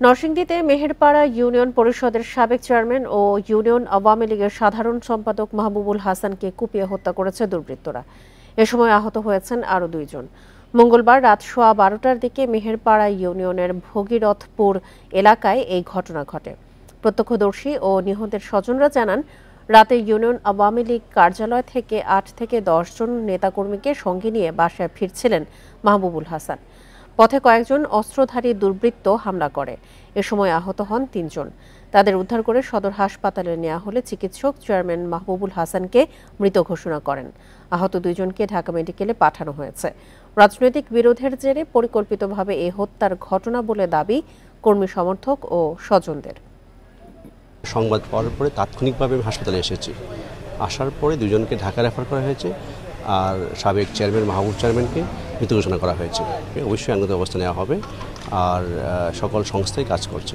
নরসিংদীতে মেহেরপাড়া ইউনিয়ন পরিষদের সাবেক চেয়ারম্যান ও ইউনিয়ন আওয়ামী লীগের সাধারণ সম্পাদক মাহবুবুল হাসানকে কুপিয়ে হত্যা করেছে দুর্বৃত্তরা। এ সময় আহত হয়েছেন আরও দুইজন। মঙ্গলবার রাত 12:15টার দিকে মেহেরপাড়া ইউনিয়নের ভগীরথপুর এলাকায় এই ঘটনা ঘটে। প্রত্যক্ষদর্শী ও নিহতের স্বজনরা জানান, রাতে ইউনিয়ন আওয়ামী লীগ কার্যালয় থেকে 8 থেকে 10 জন নেতাকর্মীকে সঙ্গে নিয়ে বাসায় ফিরছিলেন মাহবুবুল হাসান। পথে কয়েকজন অস্ত্রধারী দুর্বৃত্ত হামলা করে। এ সময় আহত হন 3 জন। তাদের উদ্ধার করে সদর হাসপাতালে নেওয়া হলে চিকিৎসক চেয়ারম্যান মাহবুবুল হাসানকে মৃত ঘোষণা করেন। আহত 2 জনকে ঢাকা মেডিকেলে পাঠানো হয়েছে। রাজনৈতিক বিরোধের জেরে পরিকল্পিতভাবে এই হত্যার ঘটনা বলে দাবি কর্মী সমর্থক ও স্বজনদের। সংবাদ পাওয়ার পরে তাৎক্ষণিকভাবে হাসপাতালে এসেছি। আসার পরে 2 জনকে ঢাকা রেফার করা হয়েছে, আর সাবেক চেয়ারম্যান মাহবুব চেয়ারম্যানকে মৃত ঘোষণা করা হয়েছে। অবশ্যই আইনগত ব্যবস্থা নেওয়া হবে, আর সকল সংস্থাই কাজ করছে।